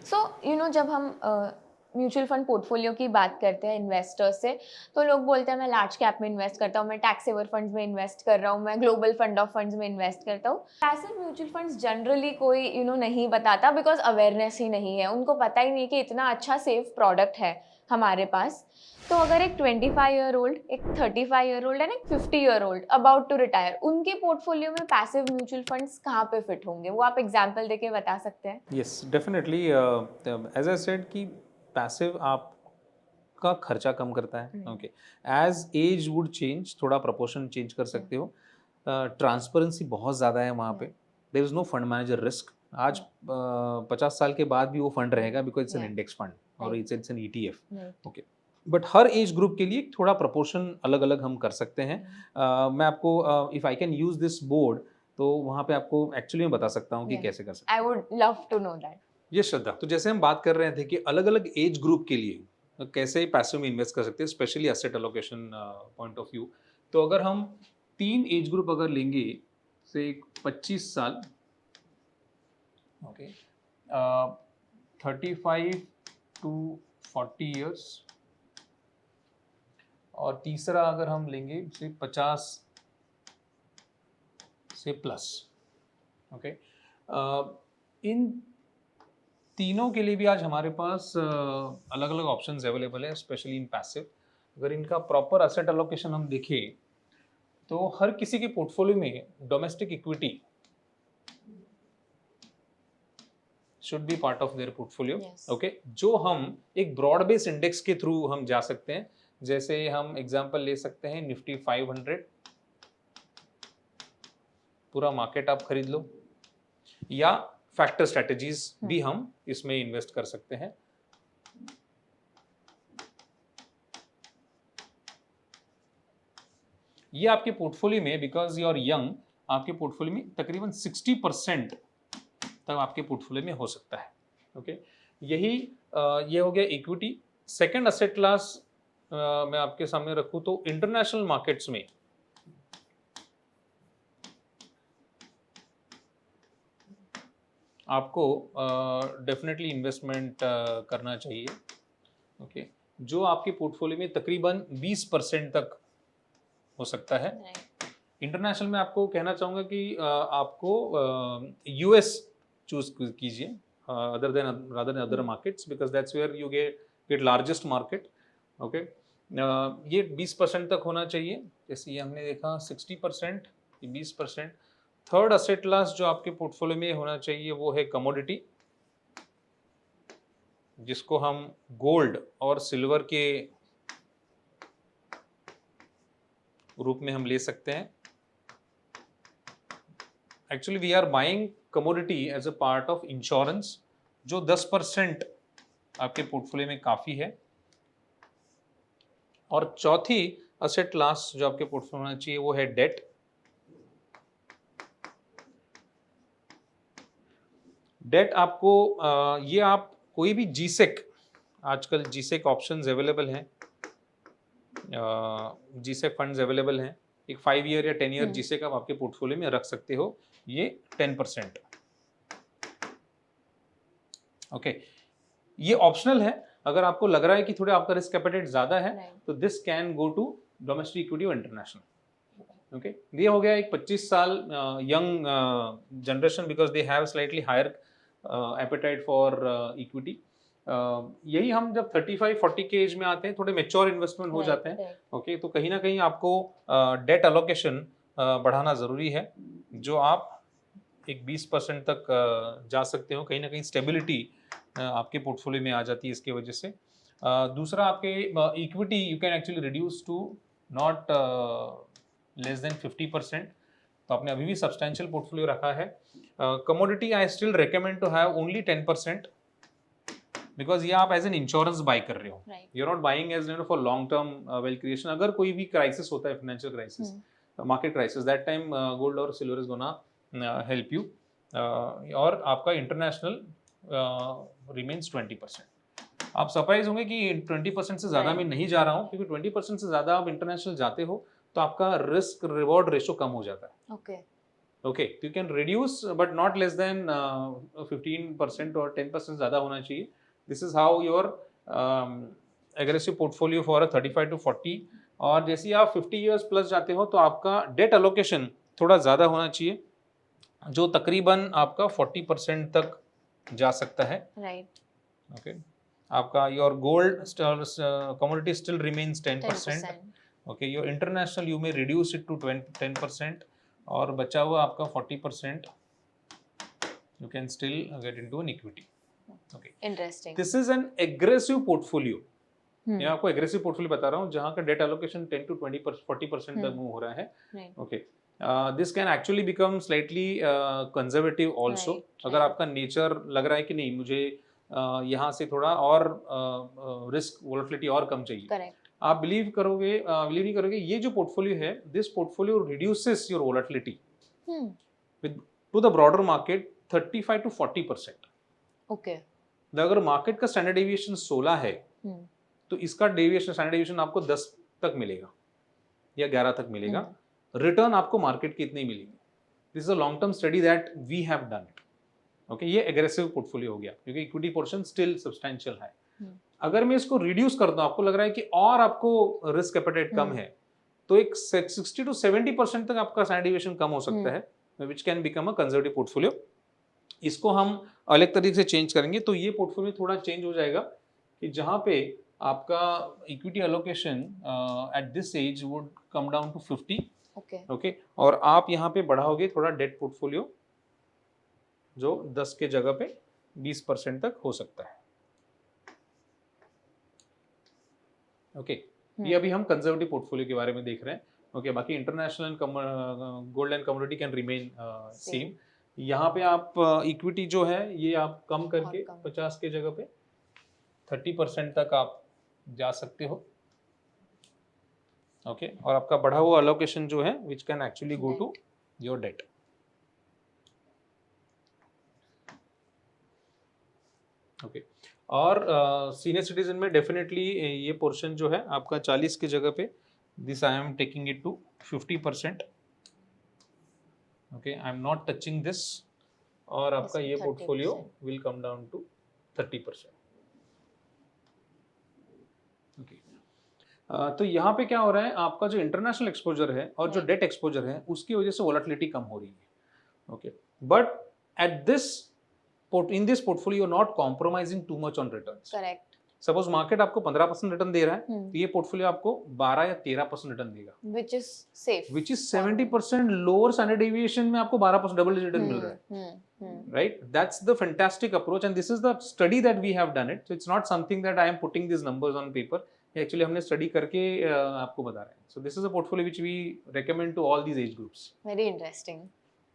सो जब हम mutual fund portfolio की बात करते हैं इन्वेस्टर्स से, तो लोग बोलते हैं मैं लार्ज कैप में इन्वेस्ट करता हूँ, मैं टैक्स सेवर फंड्स में इन्वेस्ट कर रहा हूँ, मैं ग्लोबल फंड ऑफ फंड्स में इन्वेस्ट करता हूँ। पैसिव म्यूचुअल फंड्स जनरली कोई नहीं बताता, बिकॉज अवेयरनेस ही नहीं है, उनको पता ही नहीं कि इतना अच्छा सेफ प्रोडक्ट है हमारे पास। तो अगर एक 25-year-old, एक 35-year-old एंड एक 50-year-old अबाउट टू रिटायर, उनके पोर्टफोलियो में पैसिव म्यूचुअल फंड्स कहाँ पे फिट होंगे, वो आप एग्जांपल देके बता सकते हैं? Yes definitely as I said कि पैसिव आपका खर्चा कम करता है। Okay, as age would change थोड़ा प्रोपोर्शन चेंज कर सकते हो। ट्रांसपेरेंसी बहुत ज़्यादा है वहाँ पे। There is no fund manager risk. आज 50 साल के बाद भी वो फंड रहेगा because it's an index fund और it's an ETF। Okay, but हर एज ग्रुप के लिए थोड़ा प्रोपोर्शन अलग अलग हम कर सकते हैं। मैं आपको if I can use this board तो वहाँ पे आपको एक्चुअली मैं बता सकता हूँ कि कैसे कर सकते हैं। I would love to know that. ये श्रद्धा, तो जैसे हम बात कर रहे थे कि अलग अलग एज ग्रुप के लिए कैसे पैसिव में इन्वेस्ट कर सकते हैं, specially asset allocation point of view. तो अगर हम 3 एज ग्रुप अगर लेंगे, से 25 साल, ओके, 35 to 40 years, और तीसरा अगर हम लेंगे से 50 से प्लस। ओके, इन तीनों के लिए भी आज हमारे पास अलग अलग ऑप्शंस अवेलेबल है, स्पेशली इन पैसिव। अगर इनका प्रॉपर एसेट एलोकेशन हम देखें तो हर किसी के पोर्टफोलियो में domestic equity should be part of their portfolio. Okay, जो हम एक ब्रॉड बेस इंडेक्स के थ्रू हम जा सकते हैं। जैसे हम एग्जांपल ले सकते हैं निफ्टी 500, पूरा मार्केट आप खरीद लो, या फैक्टर स्ट्रेटजीज भी हम इसमें इन्वेस्ट कर सकते हैं। ये आपके पोर्टफोलियो में, बिकॉज यू आर यंग, आपके पोर्टफोलियो में तकरीबन 60% तक आपके पोर्टफोलियो में हो सकता है। ओके, यही ये हो गया इक्विटी। सेकंड एसेट क्लास मैं आपके सामने रखूं तो इंटरनेशनल मार्केट्स में आपको डेफिनेटली इन्वेस्टमेंट करना चाहिए। ओके, जो आपके पोर्टफोलियो में तकरीबन 20% तक हो सकता है। इंटरनेशनल में आपको कहना चाहूँगा कि आपको US चूज कीजिए other than other markets, because that's where you get largest market. Okay, ये 20% तक होना चाहिए। जैसे ये हमने देखा 60%, 20%। थर्ड एसेट क्लास जो आपके पोर्टफोलियो में होना चाहिए वो है कमोडिटी, जिसको हम गोल्ड और सिल्वर के रूप में हम ले सकते हैं। Actually we are buying commodity as a part of insurance, जो 10% आपके पोर्टफोलियो में काफ़ी है। और चौथी एसेट क्लास जो आपके पोर्टफोलियो में होना चाहिए वो है डेट। डेट आपको ये आप कोई भी जीसेक, आजकल जीसेक ऑप्शंस अवेलेबल हैं, जीसेक फंड्स अवेलेबल हैं। एक 5 ईयर या 10 ईयर जीसेक आप आपके पोर्टफोलियो में रख सकते हो, ये 10%। ओके, ये ऑप्शनल है। अगर आपको लग रहा है कि थोड़ा आपका रिस्क एपेटाइट ज्यादा है तो this can go to domestic equity और इंटरनेशनल। ओके, ये हो गया एक 25 साल young generation, because they have slightly higher appetite for equity. यही हम जब 35-40 के एज में आते हैं, थोड़े मेच्योर इन्वेस्टमेंट हो जाते हैं। ओके, तो कहीं ना कहीं आपको डेट एलोकेशन बढ़ाना जरूरी है, जो आप एक 20% तक जा सकते हो। कहीं ना कहीं स्टेबिलिटी आपके पोर्टफोलियो में आ जाती है इसके वजह से। दूसरा, आपके equity you can actually reduce to not less than 50%। तो आपने अभी भी सब्सटेंशियल पोर्टफोलियो रखा है। Commodity I still recommend to have only 10%, because ये आप एज एन इंश्योरेंस बाय कर रहे हो, you are not buying as for long term wealth creation. अगर कोई भी क्राइसिस होता है, financial crisis, market crisis, that time gold और silver is gonna help you. और आपका इंटरनेशनल रिमेन्स 20%। आप सरप्राइज होंगे कि 20% से ज़्यादा मैं नहीं जा रहा हूँ, क्योंकि 20% से ज़्यादा आप इंटरनेशनल जाते हो तो आपका रिस्क रिवॉर्ड रेशो कम हो जाता है। Okay, okay, you can reduce but not less then 15% और 10% ज़्यादा होना चाहिए. This is how your aggressive portfolio for 35 to 40. और जैसे ही आप 50 ईयर्स प्लस जाते हो तो आपका डेट एलोकेशन थोड़ा ज़्यादा होना चाहिए, जो तकरीबन आपका 40% तक जा सकता है. राइट. ओके, आपका your gold commodity still remains 10%. 10%. Okay, your international you may reduce it to 10%, और बचा हुआ आपका 40% you can still get into an equity. Okay, interesting. This is an aggressive portfolio. मैं आपको एग्रेसिव पोर्टफोलियो बता रहा हूँ जहाँ का डेट एलोकेशन 10 to 40% तक मूव हो रहा है. Okay, this can actually become slightly conservative also. अगर आपका नेचर लग रहा है कि नहीं मुझे यहाँ से थोड़ा और रिस्क वोलेटिलिटी और कम चाहिए, करेक्ट. आप बिलीव नहीं करोगे, ये जो पोर्टफोलियो है, this portfolio reduces your volatility with two the broader market 35 to 40%. Okay. अगर मार्केट का स्टैंडर्ड डेविएशन 16 है तो इसका स्टैंडर्ड डेविएशन आपको 10 तक मिलेगा या 11 तक मिलेगा. रिटर्न आपको मार्केट की इतनी मिलेगी. This is a long term study that we have done. Okay, ये एग्रेसिव पोर्टफोलियो हो गया क्योंकि इक्विटी पोर्शन स्टिल सब्सटेंशियल है. अगर मैं इसको रिड्यूस कर दूं, आपको लग रहा है कि और आपको रिस्क एपेटाइट कम है, तो एक 60 to 70% तक आपका स्टैंडर्ड डेविएशन कम हो सकता है, which can become a conservative portfolio. इसको हम अलग तरीके से चेंज करेंगे तो ये पोर्टफोलियो थोड़ा चेंज हो जाएगा कि जहाँ पे आपका equity allocation at this age would come down to 50. Okay, और आप यहाँ पे बढ़ाओगे थोड़ा डेट पोर्टफोलियो, जो 10 के जगह पे 20% तक हो सकता है. ओके, ये अभी हम कंजर्वेटिव पोर्टफोलियो के बारे में देख रहे हैं. ओके, बाकी international gold and commodity can remain same. यहाँ पे आप इक्विटी जो है ये आप कम करके 50 के जगह पे 30% तक आप जा सकते हो. ओके, और आपका बढ़ा हुआ अलोकेशन जो है which can actually go to your debt. Okay, और सीनियर सिटीजन में डेफिनेटली ये पोर्शन जो है आपका 40 की जगह पे this I am taking it to 50%. Okay, I am not touching this, और आपका ये portfolio will come down to 30%. Okay, तो यहाँ पे क्या हो रहा है, आपका जो इंटरनेशनल एक्सपोजर है और जो डेट एक्सपोजर है उसकी वजह से वोलेटिलिटी कम हो रही है. Okay, but at this in this portfolio you're not compromising too much on returns. Correct. Suppose market आपको 15% रिटर्न दे रहा है, तो ये पोर्टफोलियो आपको 12 या 13% रिटर्न देगा, which is safe. Which is 70% lower standard deviation में आपको 12% डबल डिजिट रिटर्न मिल रहा है. Right? That's the fantastic approach, and this is the study that we have done it. So it's not something that I am putting these numbers on paper. Actually हमने study करके आपको बता रहे हैं. So this is a portfolio which we recommend to all these age groups. Very interesting.